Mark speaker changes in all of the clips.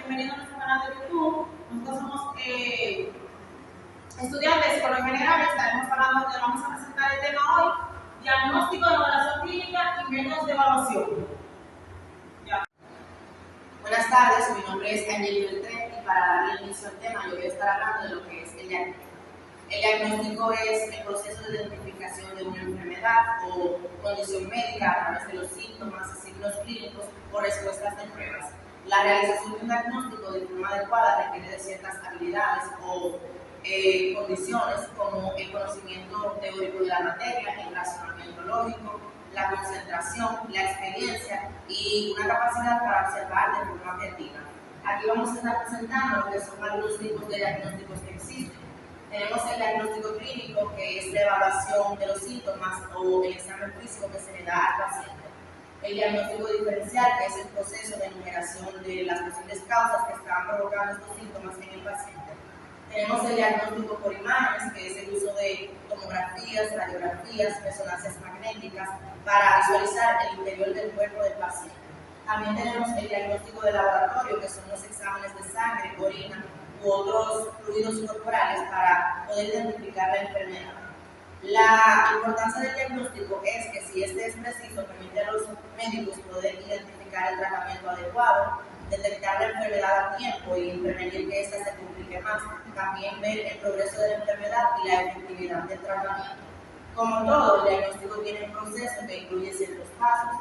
Speaker 1: bienvenidos a nuestro canal de YouTube. Nosotros somos estudiantes de psicología general. Estaremos hablando, vamos a presentar el tema hoy: diagnóstico de evaluación clínica y métodos de evaluación. Ya.
Speaker 2: Buenas tardes, mi nombre es Angel Beltrán y para darle inicio al tema yo voy a estar hablando de lo que es el diagnóstico. El diagnóstico es el proceso de identificación de una enfermedad o condición médica a través de los síntomas, signos clínicos o respuestas de pruebas. La realización de un diagnóstico de forma adecuada requiere de ciertas habilidades o condiciones como el conocimiento teórico de la materia, el razonamiento lógico, la concentración, la experiencia y una capacidad para observar de forma objetiva. Aquí vamos a estar presentando lo que son algunos tipos de diagnósticos que existen. Tenemos el diagnóstico clínico, que es la evaluación de los síntomas o el examen físico que se le da al paciente. El diagnóstico diferencial, que es el proceso de enumeración de las posibles causas que están provocando estos síntomas en el paciente. Tenemos el diagnóstico por imágenes, que es el uso de tomografías, radiografías, resonancias magnéticas para visualizar el interior del cuerpo del paciente. También tenemos el diagnóstico de laboratorio, que son los exámenes de sangre, orina u otros fluidos corporales para poder identificar la enfermedad. La importancia del diagnóstico es que si este es preciso, permite a los médicos poder identificar el tratamiento adecuado, detectar la enfermedad a tiempo y prevenir que ésta se complique más. También ver el progreso de la enfermedad y la efectividad del tratamiento. Como todo, el diagnóstico tiene un proceso que incluye ciertos pasos.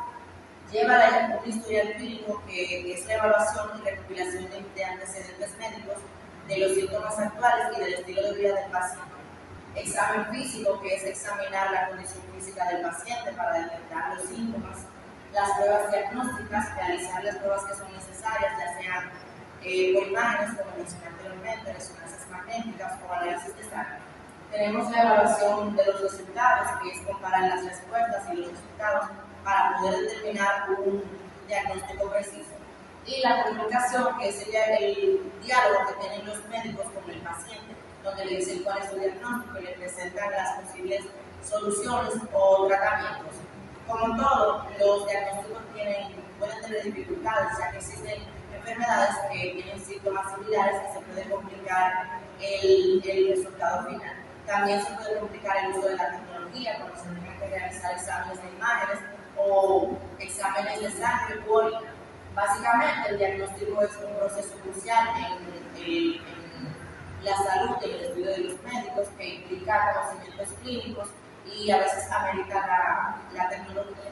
Speaker 2: Lleva un historial clínico, que es la evaluación y recopilación de antecedentes médicos, de los síntomas actuales y del estilo de vida del paciente. Examen físico, que es examinar la condición física del paciente para detectar los síntomas. Las pruebas diagnósticas, realizar las pruebas que son necesarias, ya sean por imágenes, como mencioné anteriormente, resonancias magnéticas o análisis de sangre. Tenemos la evaluación de los resultados, que es comparar las respuestas y los resultados para poder determinar un diagnóstico preciso. Y la comunicación, que es el diálogo que tienen los médicos con el paciente, donde le dicen cuál es su diagnóstico y le presentan las posibles soluciones o tratamientos. Como todo, los diagnósticos pueden tener dificultades, ya que existen enfermedades que tienen síntomas similares que se puede complicar el resultado final. También se puede complicar el uso de la tecnología, cuando se tengan que realizar exámenes de imágenes o exámenes de sangre u orina. Básicamente, el diagnóstico es un proceso crucial en la salud y el estudio de los médicos, que implica conocimientos clínicos y a veces amerita la tecnología.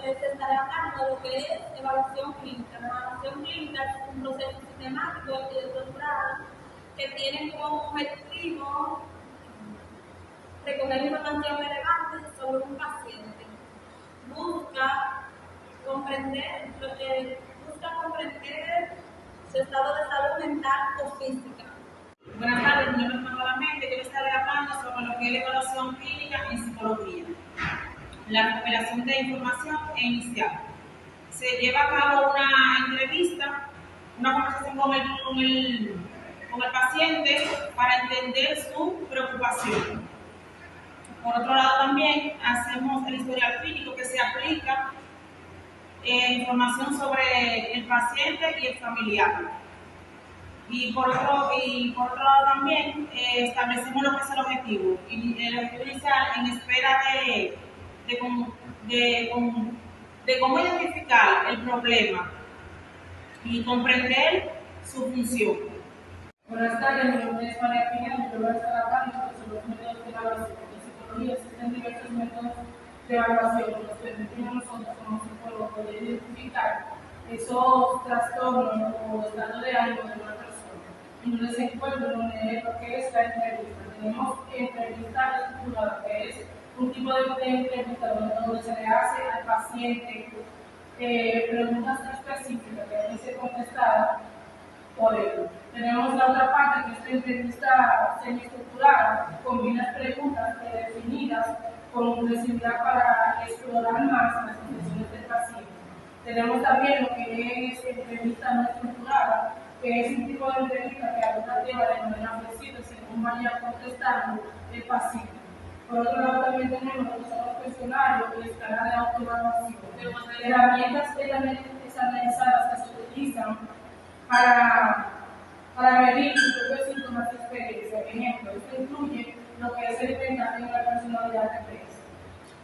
Speaker 3: Les estaré hablando de lo que es evaluación clínica. La evaluación clínica es un proceso sistemático y estructurado que tiene como objetivo recoger información relevante sobre un paciente. Busca comprender su estado de salud mental o física.
Speaker 1: Buenas tardes, mi nombre es nuevamente. Yo estaré hablando sobre lo que es la evaluación clínica en psicología. La recuperación de información inicial. Se lleva a cabo una entrevista, una conversación con el paciente para entender su preocupación. Por otro lado, también hacemos el historial clínico, que se aplica información sobre el paciente y el familiar. Y por otro lado también establecemos lo que es el objetivo. Y el objetivo inicial en espera de cómo identificar el problema y comprender su función.
Speaker 4: Buenas tardes, mi nombre es María Pineda y yo voy a estar hablando sobre los métodos de evaluación. En psicología existen diversos métodos de evaluación que nos permiten a nosotros como psicólogos poder identificar esos trastornos o estados de ánimo de una persona. En un desencuentro donde lo que es la entrevista. Tenemos entrevista estructurada, que es un tipo de entrevista donde se le hace al paciente preguntas específicas que deben ser contestadas por él. Tenemos la otra parte, que es la entrevista semiestructurada, combina preguntas predefinidas con curiosidad para explorar más las intenciones del paciente. Tenemos también lo que es entrevista no estructurada, que es un tipo de entrevista que alguna lleva de manera flexible según vaya contestando el paciente. Por otro lado, también tenemos los cuestionarios y escala de autoevaluación, herramientas estandarizadas que se utilizan para medir sus propios síntomas y experiencia. Por ejemplo, esto incluye lo que es el inventario de la personalidad de prensa.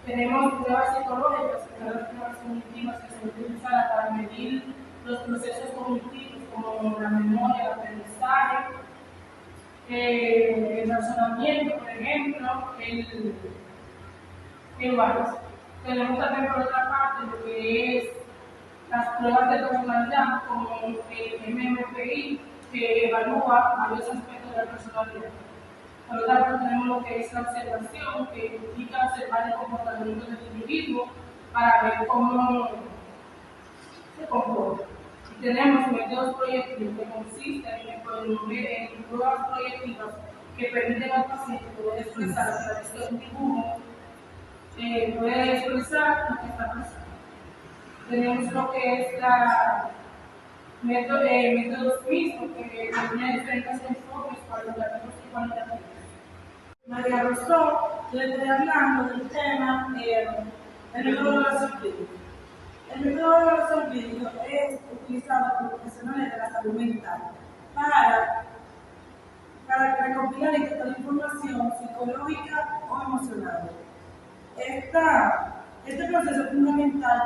Speaker 4: Tenemos pruebas psicológicas, que son las pruebas cognitivas que se utilizan para medir los procesos cognitivos como la memoria, el aprendizaje, el razonamiento, por ejemplo, el varios. Tenemos también por otra parte lo que es las pruebas de personalidad, como el MMPI, que evalúa varios aspectos de la personalidad. Por lo tanto, tenemos lo que es la observación, que implica observar el comportamiento del individuo para ver cómo se comporta. Y tenemos métodos proyectivos que consisten en pruebas proyectivas que permiten al paciente poder expresar a través de un dibujo, poder expresar lo que está pasando. Tenemos lo que es métodos mixtos, que tienen diferentes enfoques cualitativos y cuantitativos.
Speaker 5: María Rosó, yo estoy hablando del tema el método de evaluación clínica. El método de evaluación clínica es utilizado por profesionales de la salud mental para recopilar y tratar información psicológica o emocional. Este proceso es fundamental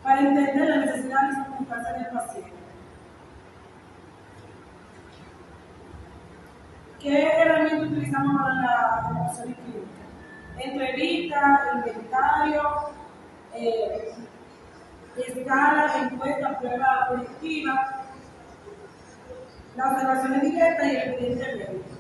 Speaker 5: para entender la necesidad y circunstancias del paciente. ¿Qué herramienta utilizamos para la evaluación clínica? Entrevista, inventario, escala, encuesta, prueba proyectiva, la observación directa y el expediente médico.